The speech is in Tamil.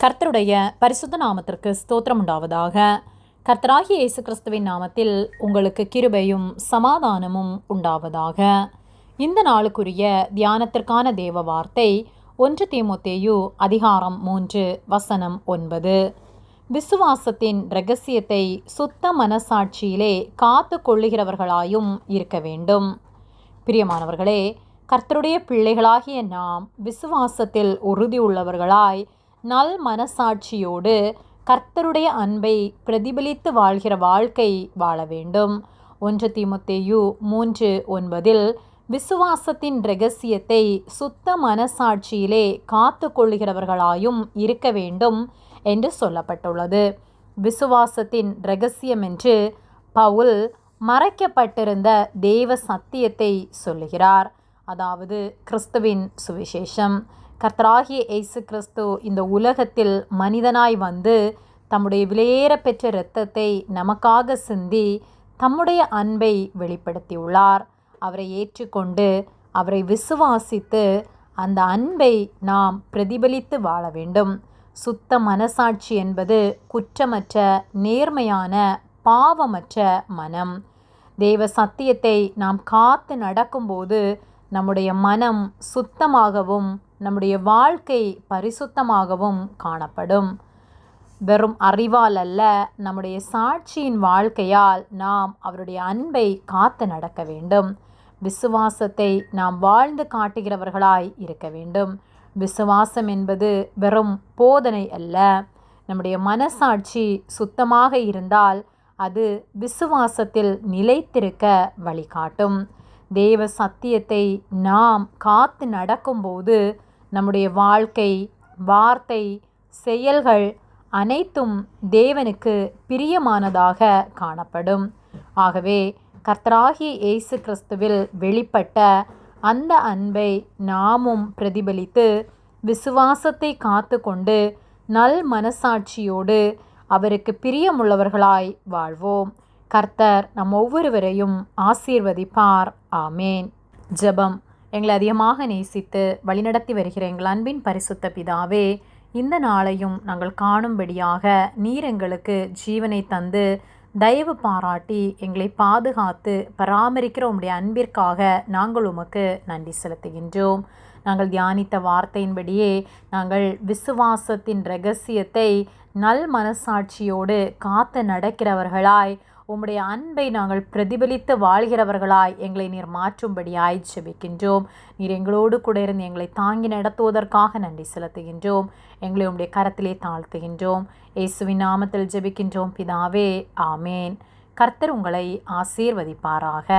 கர்த்தருடைய பரிசுத்த நாமத்திற்கு ஸ்தோத்திரம் உண்டாவதாக. கர்த்தராகிய இயேசு கிறிஸ்துவின் நாமத்தில் உங்களுக்கு கிருபையும் சமாதானமும் உண்டாவதாக. இந்த நாளுக்குரிய தியானத்திற்கான தேவ வார்த்தை 1 தீமோத்தேயு அதிகாரம் 3 வசனம் 9. விசுவாசத்தின் இரகசியத்தை சுத்த மனசாட்சியிலே காத்து கொள்ளுகிறவர்களாயும் இருக்க வேண்டும். பிரியமானவர்களே, கர்த்தருடைய பிள்ளைகளாகிய நாம் விசுவாசத்தில் உறுதியுள்ளவர்களாய் நல் மனசாட்சியோடு கர்த்தருடைய அன்பை பிரதிபலித்து வாழ்கிற வாழ்க்கை வாழ வேண்டும். 1 தீமோத்தேயு 3:9 விசுவாசத்தின் இரகசியத்தை சுத்த மனசாட்சியிலே காத்து கொள்ளுகிறவர்களாயும் இருக்க வேண்டும் என்று சொல்லப்பட்டுள்ளது. விசுவாசத்தின் இரகசியம் என்று பவுல் மறைக்கப்பட்டிருந்த தேவ சத்தியத்தை சொல்லுகிறார். அதாவது கிறிஸ்துவின் சுவிசேஷம். கர்த்தராகிய இயேசு கிறிஸ்து இந்த உலகத்தில் மனிதனாய் வந்து தம்முடைய விலையேற பெற்ற இரத்தத்தை நமக்காக சிந்தி தம்முடைய அன்பை வெளிப்படுத்தியுள்ளார். அவரை ஏற்றுக்கொண்டு அவரை விசுவாசித்து அந்த அன்பை நாம் பிரதிபலித்து வாழ வேண்டும். சுத்த மனசாட்சி என்பது குற்றமற்ற, நேர்மையான, பாவமற்ற மனம். தேவ சத்தியத்தை நாம் காத்து நடக்கும்போது நம்முடைய மனம் சுத்தமாகவும் நம்முடைய வாழ்க்கை பரிசுத்தமாகவும் காணப்படும். வெறும் அறிவால் அல்ல, நம்முடைய சாட்சியின் வாழ்க்கையால் நாம் அவருடைய அன்பை காத்து நடக்க வேண்டும். விசுவாசத்தை நாம் வாழ்ந்து காட்டுகிறவர்களாய் இருக்க வேண்டும். விசுவாசம் என்பது வெறும் போதனை அல்ல. நம்முடைய மனசாட்சி சுத்தமாக இருந்தால் அது விசுவாசத்தில் நிலைத்திருக்க வழிகாட்டும். தேவ சத்தியத்தை நாம் காத்து நடக்கும்போது நம்முடைய வாழ்க்கை, வார்த்தை, செயல்கள் அனைத்தும் தேவனுக்கு பிரியமானதாக காணப்படும். ஆகவே கர்த்தராகிய இயேசு கிறிஸ்துவில் வெளிப்பட்ட அந்த அன்பை நாமும் பிரதிபலித்து விசுவாசத்தை காத்து கொண்டு நல் மனசாட்சியோடு அவருக்கு பிரியமுள்ளவர்களாய் வாழ்வோம். கர்த்தர் நம் ஒவ்வொருவரையும் ஆசீர்வதிப்பார். ஆமேன். ஜெபம். எங்களை அதிகமாக நேசித்து வழிநடத்தி வருகிற எங்கள் அன்பின் பரிசுத்த பிதாவே, இந்த நாளையும் நாங்கள் காணும்படியாக நீர் எங்களுக்கு ஜீவனை தந்து தயவு பாராட்டி எங்களை பாதுகாத்து பராமரிக்கிற உம்முடைய அன்பிற்காக நாங்கள் உமக்கு நன்றி செலுத்துகின்றோம். நாங்கள் தியானித்த வார்த்தையின்படியே நாங்கள் விசுவாசத்தின் இரகசியத்தை நல் மனசாட்சியோடு காத்து நடக்கிறவர்களாய் உம்முடைய அன்பை நாங்கள் பிரதிபலித்து வாழ்கிறவர்களாய் எங்களை நீர் மாற்றும்படியாய் ஜெபிக்கின்றோம். நீர் எங்களோடு கூட இருந்து எங்களை தாங்கி நடத்துவதற்காக நன்றி செலுத்துகின்றோம். எங்களை உம்முடைய கரத்திலே தாழ்த்துகின்றோம். இயேசுவின் நாமத்தில் ஜெபிக்கின்றோம் பிதாவே. ஆமேன். கர்த்தர் உங்களை ஆசீர்வதிப்பாராக.